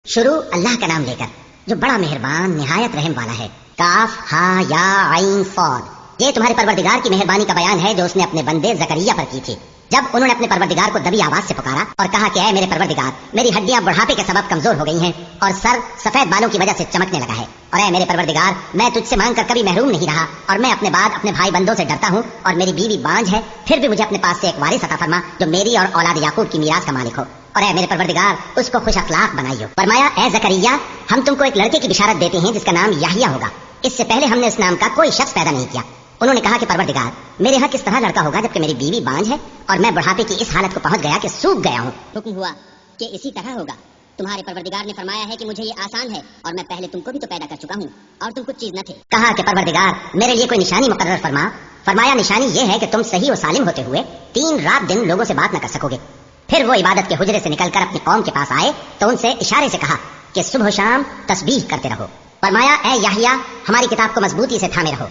شروع اللہ کا نام لے کر جو بڑا مہربان نہایت رحم والا ہے۔ کاف ہا یا عین صاد، یہ تمہارے پروردگار کی مہربانی کا بیان ہے جو اس نے اپنے بندے زکریا پر کی تھی جب انہوں نے اپنے پروردگار کو دبی آواز سے پکارا اور کہا کہ اے میرے پروردگار، میری ہڈیاں بڑھاپے کے سبب کمزور ہو گئی ہیں اور سر سفید بالوں کی وجہ سے چمکنے لگا ہے، اور اے میرے پروردگار، میں تجھ سے مانگ کر کبھی محروم نہیں رہا اور میں اپنے بعد اپنے بھائی بندوں سے ڈرتا ہوں اور میری بیوی بانجھ ہے، پھر بھی مجھے اپنے پاس سے ایک وارث عطا فرما جو میری اور اولاد یعقوب کی میراث کا مالک ہو، اور اے میرے پروردگار اس کو خوش اخلاق بنائیو۔ فرمایا اے زکریا، ہم تم کو ایک لڑکے کی بشارت دیتے ہیں جس کا نام یحییٰ ہوگا، اس سے پہلے ہم نے اس نام کا کوئی شخص پیدا نہیں کیا۔ انہوں نے کہا کہ پروردگار، میرے ہاں کس طرح لڑکا ہوگا جبکہ میری بیوی بانجھ ہے اور میں بڑھاپے کی اس حالت کو پہنچ گیا کہ سوکھ گیا ہوں۔ حکم ہوا کہ اسی طرح ہوگا۔ تمہارے پروردگار نے فرمایا ہے کہ مجھے یہ آسان ہے اور میں پہلے تم کو بھی تو پیدا کر چکا ہوں اور تم کچھ چیز نہ تھے۔ کہا کہ پروردگار، میرے لیے کوئی نشانی مقرر فرما۔ فرمایا نشانی یہ ہے کہ تم صحیح و سالم ہوتے ہوئے 3 رات دن لوگوں سے بات نہ کر سکو گے۔ پھر وہ عبادت کے حجرے سے نکل کر اپنی قوم کے پاس آئے تو ان سے اشارے سے کہا کہ صبح و شام تسبیح کرتے رہو۔ فرمایا اے یحییٰ، ہماری کتاب کو مضبوطی سے تھامے رہو،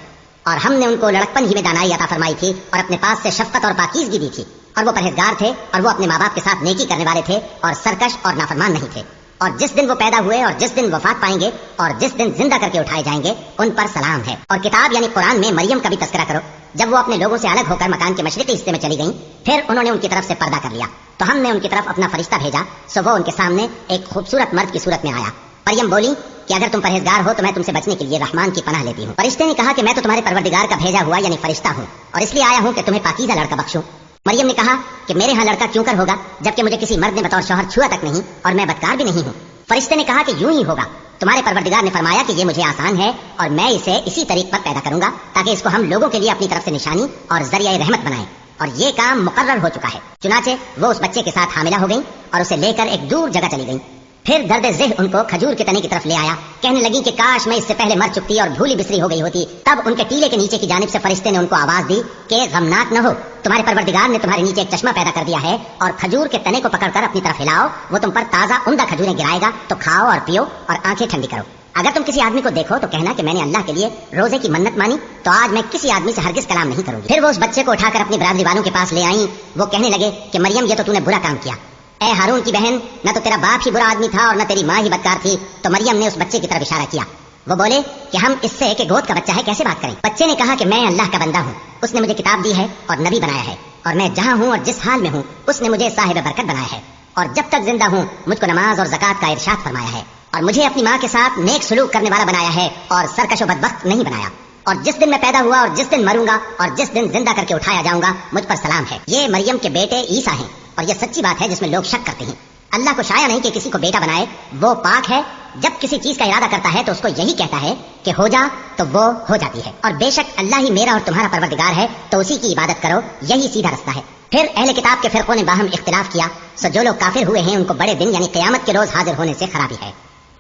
اور ہم نے ان کو لڑکپن ہی میں دانائی عطا فرمائی تھی اور اپنے پاس سے شفقت اور پاکیزگی دی تھی، اور وہ پرہیزگار تھے اور وہ اپنے ماں باپ کے ساتھ نیکی کرنے والے تھے اور سرکش اور نافرمان نہیں تھے، اور جس دن وہ پیدا ہوئے اور جس دن وفات پائیں گے اور جس دن زندہ کر کے اٹھائے جائیں گے ان پر سلام ہے۔ اور کتاب یعنی قرآن میں مریم کا بھی تذکرہ کرو، جب وہ اپنے لوگوں سے الگ ہو کر مکان کے مشرقی حصے میں چلی گئیں، پھر انہوں نے ان کی طرف سے پردہ کر لیا تو ہم نے ان کی طرف اپنا فرشتہ بھیجا، سو وہ ان کے سامنے ایک خوبصورت مرد کی صورت میں آیا۔ مریم بولی کہ اگر تم پرہیزگار ہو تو میں تم سے بچنے کے لیے رحمان کی پناہ لیتی ہوں۔ فرشتے نے کہا کہ میں تو تمہارے پروردگار کا بھیجا ہوا یعنی فرشتہ ہوں اور اس لیے آیا ہوں کہ تمہیں پاکیزہ لڑکا بخشوں۔ مریم نے کہا کہ میرے ہاں لڑکا کیوں کر ہوگا جبکہ مجھے کسی مرد نے بطور شوہر چھوا تک نہیں اور میں بدکار بھی نہیں ہوں۔ فرشتے نے کہا کہ یوں ہی ہوگا، تمہارے پروردگار نے فرمایا کہ یہ مجھے آسان ہے اور میں اسے اسی طریق پر پیدا کروں گا تاکہ اس کو ہم لوگوں کے لیے اپنی طرف سے نشانی اور ذریعہ رحمت بنائیں، اور یہ کام مقرر ہو چکا ہے۔ چنانچہ وہ اس بچے کے ساتھ حاملہ ہو گئیں اور اسے لے کر ایک دور جگہ چلی گئیں۔ پھر درد ذہ ان کو کھجور کے تنے کی طرف لے آیا، کہنے لگی کہ کاش میں اس سے پہلے مر چکتی اور بھولی بسری ہو گئی ہوتی۔ تب ان کے ٹیلے کے نیچے کی جانب سے فرشتے نے ان کو آواز دی کہ غمناک نہ ہو، تمہارے پروردگار نے تمہارے نیچے ایک چشمہ پیدا کر دیا ہے، اور کھجور کے تنے کو پکڑ کر اپنی طرف ہلاؤ، وہ تم پر تازہ عمدہ کھجوریں گرائے گا، تو کھاؤ اور پیو اور آنکھیں ٹھنڈی کرو۔ اگر تم کسی آدمی کو دیکھو تو کہنا کہ میں نے اللہ کے لیے روزے کی منت مانی، تو آج میں کسی آدمی سے ہرگز کلام نہیں کروں گی۔ پھر وہ اس بچے کو اٹھا کر اپنی برادری والوں کے پاس لے آئیں۔ وہ کہنے لگے کہ مریم، یہ تو نے برا کام کیا، اے ہارون کی بہن، نہ تو تیرا باپ ہی برا آدمی تھا اور نہ تیری ماں ہی بدکار تھی۔ تو مریم نے اس بچے کی طرف اشارہ کیا۔ وہ بولے کہ ہم اس سے کہ گود کا بچہ ہے کیسے بات کریں؟ بچے نے کہا کہ میں اللہ کا بندہ ہوں، اس نے مجھے کتاب دی ہے اور نبی بنایا ہے، اور میں جہاں ہوں اور جس حال میں ہوں اس نے مجھے صاحب برکت بنایا ہے، اور جب تک زندہ ہوں مجھ کو نماز اور زکوٰۃ کا ارشاد فرمایا ہے، اور مجھے اپنی ماں کے ساتھ نیک سلوک کرنے والا بنایا ہے اور سرکش و بدبخت نہیں بنایا، اور جس دن میں پیدا ہوا اور جس دن مروں گا اور جس دن زندہ کر کے اٹھایا جاؤں گا مجھ پر سلام ہے۔ یہ مریم کے بیٹے عیسیٰ ہیں، اور یہ سچی بات ہے جس میں لوگ شک کرتے ہیں۔ اللہ کو شایع نہیں کہ کسی کو بیٹا بنائے، وہ پاک ہے، جب کسی چیز کا ارادہ کرتا ہے تو اس کو یہی کہتا ہے کہ ہو جا تو وہ ہو جاتی ہے، اور بے شک اللہ ہی میرا اور تمہارا پروردگار ہے، تو اسی کی عبادت کرو، یہی سیدھا رستہ ہے۔ پھر اہل کتاب کے فرقوں نے باہم اختلاف کیا، سو جو لوگ کافر ہوئے ہیں ان کو بڑے دن یعنی قیامت کے روز حاضر ہونے سے خرابی ہے۔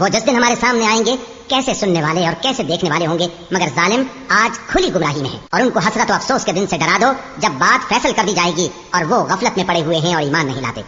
وہ جس دن ہمارے سامنے آئیں گے کیسے سننے والے اور کیسے دیکھنے والے ہوں گے، مگر ظالم آج کھلی گمراہی میں ہے، اور ان کو حسرت و افسوس کے دن سے ڈرا دو جب بات فیصل کر دی جائے گی اور وہ غفلت میں پڑے ہوئے ہیں اور ایمان نہیں لاتے۔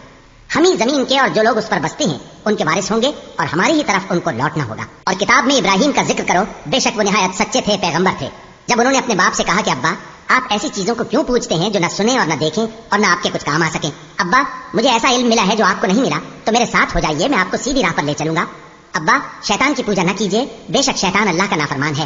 ہم ہی زمین کے اور جو لوگ اس پر بستے ہیں ان کے وارث ہوں گے، اور ہماری ہی طرف ان کو لوٹنا ہوگا۔ اور کتاب میں ابراہیم کا ذکر کرو، بے شک وہ نہایت سچے تھے، پیغمبر تھے۔ جب انہوں نے اپنے باپ سے کہا کہ ابا، آپ ایسی چیزوں کو کیوں پوچھتے ہیں جو نہ سنیں اور نہ دیکھیں اور نہ آپ کے کچھ کام آ سکیں؟ ابا، مجھے ایسا علم ملا ہے جو آپ کو نہیں ملا، تو میرے ساتھ ہو جائیے، میں آپ کو سیدھی راہ پر لے چلوں گا۔ ابا، شیطان کی پوجا نہ کیجیے، بے شک شیطان اللہ کا نافرمان ہے۔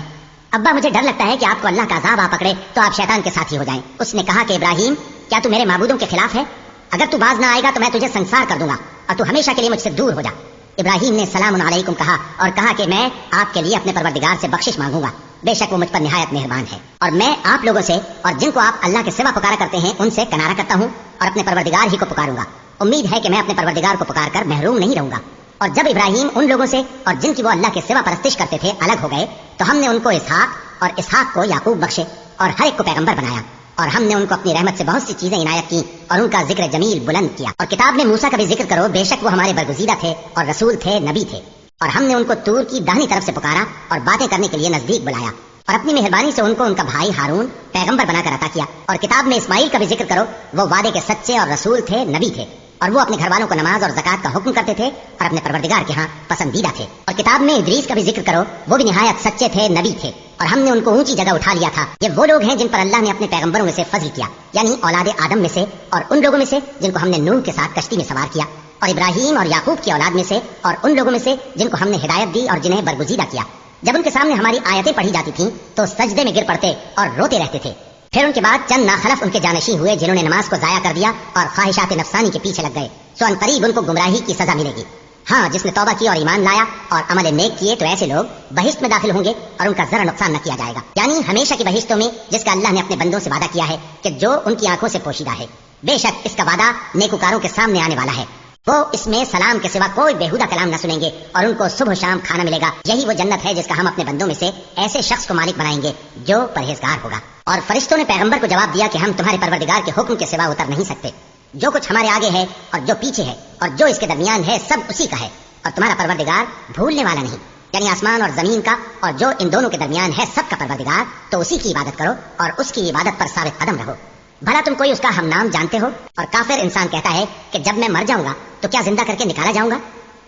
ابا، مجھے ڈر لگتا ہے کہ آپ کو اللہ کا عذاب آ پکڑے تو آپ شیطان کے ساتھی ہو جائیں۔ اس نے کہا کہ ابراہیم، کیا تو میرے معبودوں کے خلاف ہے؟ اگر تو باز نہ آئے گا تو میں تجھے سنسار کر دوں گا اور تو ہمیشہ کے لیے مجھ سے دور ہو جا۔ ابراہیم نے سلام علیکم کہا اور کہا کہ میں آپ کے لیے اپنے پروردگار سے بخشش مانگوں گا، بے شک وہ مجھ پر نہایت مہربان ہے، اور میں آپ لوگوں سے اور جن کو آپ اللہ کے سوا پکارا کرتے ہیں ان سے کنارہ کرتا ہوں اور اپنے پروردگار ہی کو پکاروں گا۔ امید ہے کہ میں اپنے پروردگار کو پکار کر محروم نہیں رہوں گا۔ اور جب ابراہیم ان لوگوں سے اور جن کی وہ اللہ کے سوا پرستش کرتے تھے الگ ہو گئے تو ہم نے ان کو اسحاق اور اسحاق کو یعقوب بخشے اور ہر ایک کو پیغمبر بنایا، اور ہم نے ان کو اپنی رحمت سے بہت سی چیزیں عنایت کی اور ان کا ذکر جمیل بلند کیا۔ اور کتاب میں موسیٰ کا بھی ذکر کرو، بے شک وہ ہمارے برگزیدہ تھے اور رسول تھے، نبی تھے، اور ہم نے ان کو طور کی داہنی طرف سے پکارا اور باتیں کرنے کے لیے نزدیک بلایا، اور اپنی مہربانی سے ان کو ان کا بھائی ہارون پیغمبر بنا کر عطا کیا۔ اور کتاب میں اسماعیل کا بھی ذکر کرو، وہ وعدے کے سچے اور رسول تھے، نبی تھے، اور وہ اپنے گھر والوں کو نماز اور زکوٰۃ کا حکم کرتے تھے اور اپنے پروردگار کے ہاں پسندیدہ تھے۔ اور کتاب میں ادریس کا بھی ذکر کرو، وہ بھی نہایت سچے تھے، نبی تھے، اور ہم نے ان کو اونچی جگہ اٹھا لیا تھا۔ یہ وہ لوگ ہیں جن پر اللہ نے اپنے پیغمبروں میں سے فضل کیا، یعنی اولاد آدم میں سے، اور ان لوگوں میں سے جن کو ہم نے نوح کے ساتھ کشتی میں سوار کیا۔ اور ابراہیم اور یعقوب کی اولاد میں سے اور ان لوگوں میں سے جن کو ہم نے ہدایت دی اور جنہیں برگزیدہ کیا، جب ان کے سامنے ہماری آیتیں پڑھی جاتی تھیں تو سجدے میں گر پڑتے اور روتے رہتے تھے۔ پھر ان کے بعد چند ناخلف ان کے جانشین ہوئے جنہوں نے نماز کو ضائع کر دیا اور خواہشات نفسانی کے پیچھے لگ گئے، سو ان قریب ان کو گمراہی کی سزا ملے گی۔ ہاں، جس نے توبہ کی اور ایمان لایا اور عمل نیک کیے تو ایسے لوگ بہشت میں داخل ہوں گے اور ان کا ذرا نقصان نہ کیا جائے گا، یعنی ہمیشہ کی بہشتوں میں جس کا اللہ نے اپنے بندوں سے وعدہ کیا ہے کہ جو ان کی آنکھوں سے پوشیدہ ہے۔ بے شک اس کا وعدہ نیکوکاروں کے سامنے آنے والا ہے، وہ اس میں سلام کے سوا کوئی بےہودہ کلام نہ سنیں گے اور ان کو صبح و شام کھانا ملے گا۔ یہی وہ جنت ہے جس کا ہم اپنے بندوں میں سے ایسے شخص کو مالک بنائیں گے جو پرہیزگار ہوگا۔ اور فرشتوں نے پیغمبر کو جواب دیا کہ ہم تمہارے پروردگار کے حکم کے سوا اتر نہیں سکتے، جو کچھ ہمارے آگے ہے اور جو پیچھے ہے اور جو اس کے درمیان ہے سب اسی کا ہے، اور تمہارا پروردگار بھولنے والا نہیں، یعنی آسمان اور زمین کا اور جو ان دونوں کے درمیان ہے سب کا پروردگار، تو اسی کی عبادت کرو اور اس کی عبادت پر ثابت قدم رہو۔ بھلا تم کوئی اس کا ہم نام جانتے ہو؟ اور کافر انسان کہتا ہے کہ جب میں مر جاؤں گا تو کیا زندہ کر کے نکالا جاؤں گا؟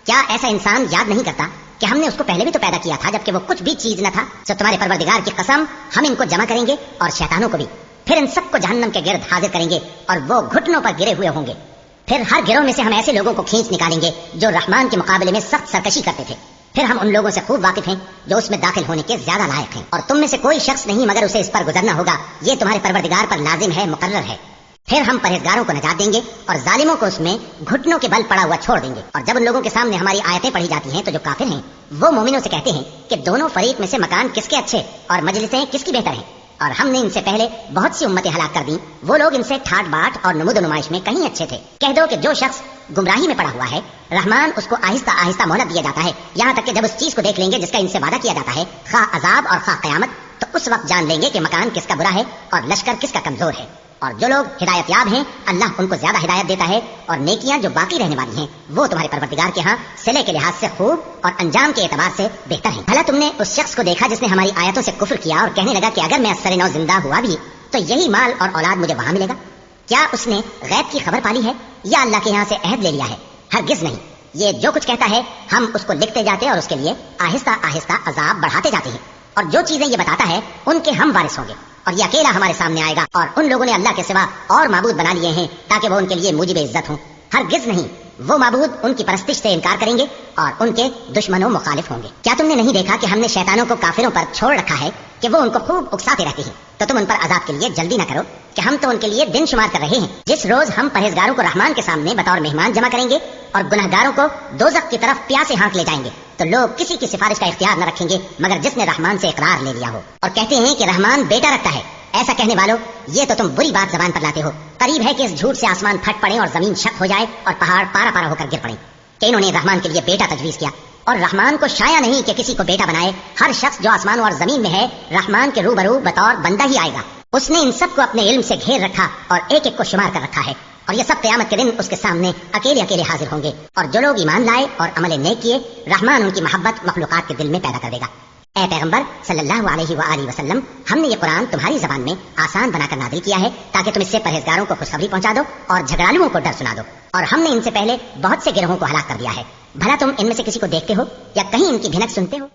کیا ایسا انسان یاد نہیں کرتا کہ ہم نے اس کو پہلے بھی تو پیدا کیا تھا جبکہ وہ کچھ بھی چیز نہ تھا؟ سو تمہارے پروردگار کی قسم، ہم ان کو جمع کریں گے اور شیطانوں کو بھی، پھر ان سب کو جہنم کے گرد حاضر کریں گے اور وہ گھٹنوں پر گرے ہوئے ہوں گے۔ پھر ہر گروہ میں سے ہم ایسے لوگوں کو کھینچ نکالیں گے جو رحمان کے مقابلے میں سخت سرکشی کرتے تھے، پھر ہم ان لوگوں سے خوب واقف ہیں جو اس میں داخل ہونے کے زیادہ لائق ہیں، اور تم میں سے کوئی شخص نہیں مگر اسے اس پر گزرنا ہوگا، یہ تمہارے پروردگار پر لازم ہے، مقرر ہے۔ پھر ہم پرہیزگاروں کو نجات دیں گے اور ظالموں کو اس میں گھٹنوں کے بل پڑا ہوا چھوڑ دیں گے۔ اور جب ان لوگوں کے سامنے ہماری آیتیں پڑھی جاتی ہیں تو جو کافر ہیں وہ مومنوں سے کہتے ہیں کہ دونوں فریق میں سے مکان کس کے اچھے اور مجلسیں کس کی بہتر ہیں، اور ہم نے ان سے پہلے بہت سی امتیں ہلاک کر دیں، وہ لوگ ان سے ٹھاٹ باٹ اور نمود و نمائش میں کہیں اچھے تھے۔ کہہ دو کہ جو شخص گمراہی میں پڑا ہوا ہے، رحمان اس کو آہستہ آہستہ مہلت دیا جاتا ہے، یہاں تک کہ جب اس چیز کو دیکھ لیں گے جس کا ان سے وعدہ کیا جاتا ہے، خواہ عذاب اور خواہ قیامت، تو اس وقت جان لیں گے کہ مکان کس کا برا ہے اور لشکر کس کا کمزور ہے۔ اور جو لوگ ہدایت یاب ہیں اللہ ان کو زیادہ ہدایت دیتا ہے، اور نیکیاں جو باقی رہنے والی ہیں وہ تمہارے پروردگار کے ہاں صلے کے لحاظ سے خوب اور انجام کے اعتبار سے بہتر ہیں۔ بھلا تم نے اس شخص کو دیکھا جس نے ہماری آیتوں سے کفر کیا اور کہنے لگا کہ اگر میں اثر نو زندہ ہوا بھی تو یہی مال اور اولاد مجھے وہاں ملے گا؟ کیا اس نے غیب کی خبر پالی ہے یا اللہ کے یہاں سے عہد لے لیا ہے؟ ہرگز نہیں، یہ جو کچھ کہتا ہے ہم اس کو لکھتے جاتے اور اس کے لیے آہستہ آہستہ عذاب بڑھاتے جاتے ہیں، اور جو چیزیں یہ بتاتا ہے ان کے ہم وارث ہوں گے، اور یہ اکیلا ہمارے سامنے آئے گا، اور ان لوگوں نے اللہ کے سوا اور معبود بنا لیے ہیں تاکہ وہ ان کے لیے موجب عزت ہوں۔ ہرگز نہیں، وہ معبود ان کی پرستش سے انکار کریں گے اور ان کے دشمنوں مخالف ہوں گے۔ کیا تم نے نہیں دیکھا کہ ہم نے شیطانوں کو کافروں پر چھوڑ رکھا ہے کہ وہ ان کو خوب اکساتے رہتے ہیں؟ تو تم ان پر عذاب کے لیے جلدی نہ کرو کہ ہم تو ان کے لیے دن شمار کر رہے ہیں، جس روز ہم پرہیزگاروں کو رحمان کے سامنے بطور مہمان جمع کریں گے اور گنہگاروں کو دوزخ کی طرف پیاسے ہانک لے جائیں گے، تو لوگ کسی کی سفارش کا اختیار نہ رکھیں گے مگر جس نے رحمان سے اقرار لے لیا ہو، اور کہتے ہیں کہ رحمان بیٹا رکھتا ہے۔ ایسا کہنے والوں، یہ تو تم بری بات زبان پر لاتے ہو۔ قریب ہے کہ اس جھوٹ سے آسمان پھٹ پڑے اور زمین شق ہو جائے اور پہاڑ پارا پارا ہو کر گر پڑے کہ انہوں نے رحمان کے لیے بیٹا تجویز کیا، اور رحمان کو شایع نہیں کہ کسی کو بیٹا بنائے۔ ہر شخص جو آسمانوں اور زمین میں ہے رحمان کے روبرو بطور بندہ ہی آئے گا۔ اس نے ان سب کو اپنے علم سے گھیر رکھا اور ایک ایک کو شمار کر رکھا ہے، اور یہ سب قیامت کے دن اس کے سامنے اکیلے اکیلے حاضر ہوں گے۔ اور جو لوگ ایمان لائے اور عمل نیک کیے، رحمان ان کی محبت مخلوقات کے دل میں پیدا کر دے گا۔ اے پیغمبر صلی اللہ علیہ وآلہ وسلم، ہم نے یہ قرآن تمہاری زبان میں آسان بنا کر نازل کیا ہے تاکہ تم اس سے پرہیزگاروں کو خوشخبری پہنچا دو اور جھگڑالوؤں کو ڈر سنا دو، اور ہم نے ان سے پہلے بہت سے گروہوں کو ہلاک کر دیا ہے۔ بھلا تم ان میں سے کسی کو دیکھتے ہو یا کہیں ان کی بھنک سنتے ہو؟